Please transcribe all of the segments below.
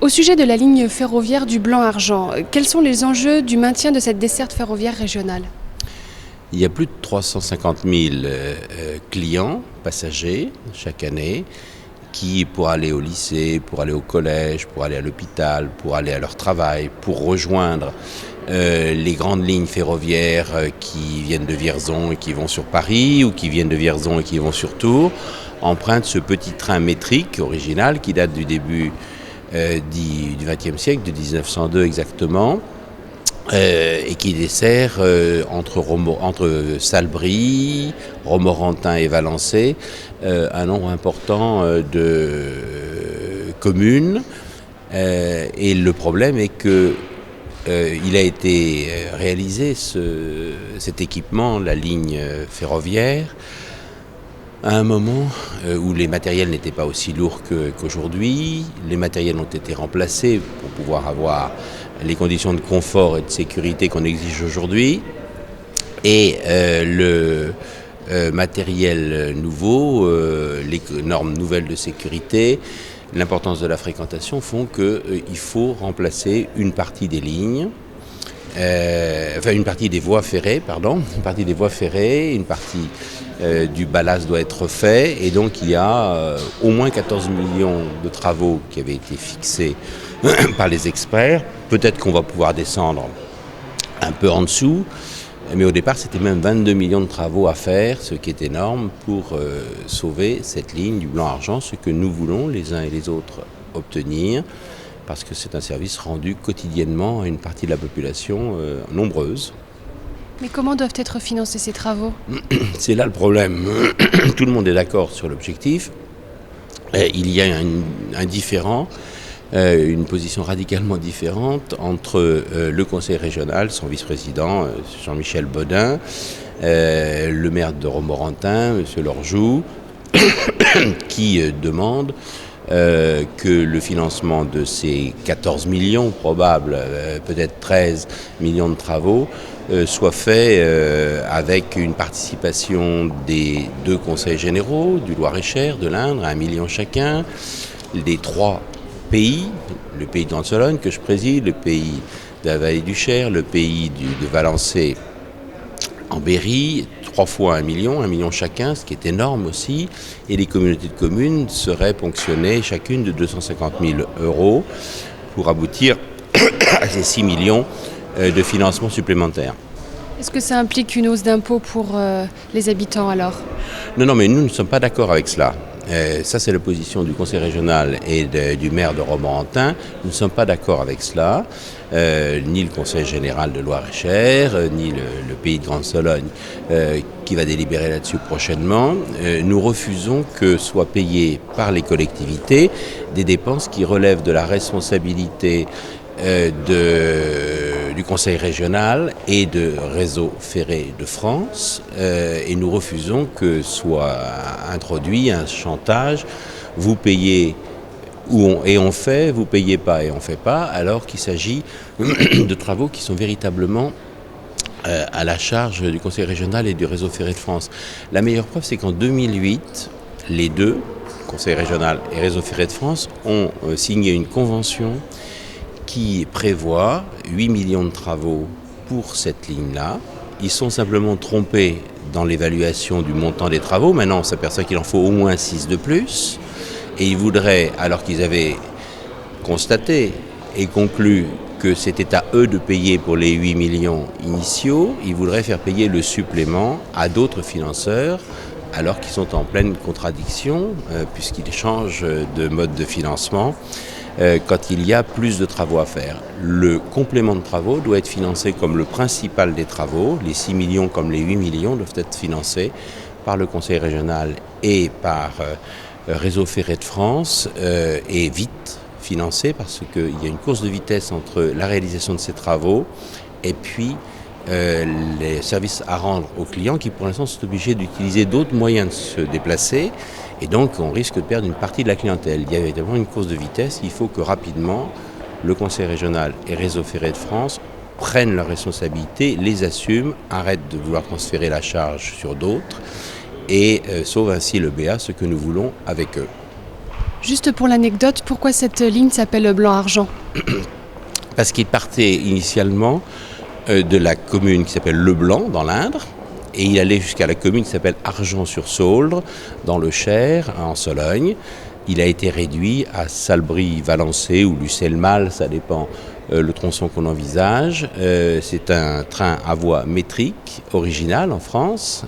Au sujet de la ligne ferroviaire du Blanc-Argent, quels sont les enjeux du maintien de cette desserte ferroviaire régionale? Il y a plus de 350 000 clients, passagers, chaque année, qui, pour aller au lycée, pour aller au collège, pour aller à l'hôpital, pour aller à leur travail, pour rejoindre les grandes lignes ferroviaires qui viennent de Vierzon et qui vont sur Paris, ou qui viennent de Vierzon et qui vont sur Tours, empruntent ce petit train métrique original qui date du début du XXe siècle, de 1902 exactement, et qui dessert entre Salbris, Romorantin et Valençay un nombre important de communes. Et le problème est que il a été réalisé cet équipement, la ligne ferroviaire, à un moment où les matériels n'étaient pas aussi lourds qu'aujourd'hui. Les matériels ont été remplacés pour pouvoir avoir les conditions de confort et de sécurité qu'on exige aujourd'hui. Et le matériel nouveau, les normes nouvelles de sécurité, l'importance de la fréquentation font qu'il faut remplacer une partie des lignes. Une partie des voies ferrées, une partie du ballast doit être fait, et donc il y a au moins 14 millions de travaux qui avaient été fixés par les experts. Peut-être qu'on va pouvoir descendre un peu en dessous, mais au départ c'était même 22 millions de travaux à faire, ce qui est énorme pour sauver cette ligne du Blanc-Argent, ce que nous voulons les uns et les autres obtenir, parce que c'est un service rendu quotidiennement à une partie de la population nombreuse. Mais comment doivent être financés ces travaux? C'est là le problème. Tout le monde est d'accord sur l'objectif. Il y a un différend, une position radicalement différente entre le conseil régional, son vice-président Jean-Michel Bodin, le maire de Romorantin, M. Lorjou, qui demande que le financement de ces 14 millions probables, peut-être 13 millions de travaux, soit fait avec une participation des deux conseils généraux, du Loir-et-Cher, de l'Indre, à 1 million chacun, des 3 pays, le pays de Grande-Sologne que je préside, le pays de la Vallée du Cher, le pays de Valençay en Berry, 3 fois 1 million chacun, ce qui est énorme aussi, et les communautés de communes seraient ponctionnées chacune de 250 000 € pour aboutir à ces 6 millions de financement supplémentaire. Est-ce que ça implique une hausse d'impôts pour les habitants alors? Non, mais nous ne sommes pas d'accord avec cela. Ça, c'est la position du conseil régional et du maire de Romorantin. Nous ne sommes pas d'accord avec cela. Ni le conseil général de Loir-et-Cher, ni le pays de Grande-Sologne qui va délibérer là-dessus prochainement. Nous refusons que soient payées par les collectivités des dépenses qui relèvent de la responsabilité du conseil régional et de Réseau ferré de France, et nous refusons que soit introduit un chantage. Vous payez et on fait, vous payez pas et on fait pas, alors qu'il s'agit de travaux qui sont véritablement à la charge du conseil régional et du Réseau ferré de France. La meilleure preuve, c'est qu'en 2008, les deux, conseil régional et Réseau ferré de France, ont signé une convention qui prévoit 8 millions de travaux pour cette ligne-là. Ils sont simplement trompés dans l'évaluation du montant des travaux. Maintenant, on s'aperçoit qu'il en faut au moins 6 de plus. Et ils voudraient, alors qu'ils avaient constaté et conclu que c'était à eux de payer pour les 8 millions initiaux, ils voudraient faire payer le supplément à d'autres financeurs, alors qu'ils sont en pleine contradiction, puisqu'ils changent de mode de financement quand il y a plus de travaux à faire. Le complément de travaux doit être financé comme le principal des travaux. Les 6 millions comme les 8 millions doivent être financés par le conseil régional et par Réseau ferré de France, et vite financés, parce qu'il y a une course de vitesse entre la réalisation de ces travaux et puis les services à rendre aux clients qui pour l'instant sont obligés d'utiliser d'autres moyens de se déplacer, et donc on risque de perdre une partie de la clientèle. Il y a évidemment une course de vitesse. Il faut que rapidement le conseil régional et Réseau ferré de France prennent leurs responsabilités, les assument, arrêtent de vouloir transférer la charge sur d'autres et sauvent ainsi le BA, ce que nous voulons avec eux. Juste pour l'anecdote, pourquoi cette ligne s'appelle blanc-argent? Parce qu'il partait initialement de la commune qui s'appelle Leblanc, dans l'Indre, et il allait jusqu'à la commune qui s'appelle Argent-sur-Sauldre, dans le Cher, en Sologne. Il a été réduit à Salbris-Valençay ou Lucé-le-Mal, ça dépend le tronçon qu'on envisage. C'est un train à voie métrique, original en France,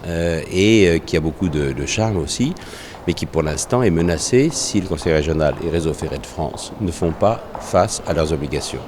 et qui a beaucoup de charme aussi, mais qui pour l'instant est menacé si le Conseil régional et Réseau Ferré de France ne font pas face à leurs obligations.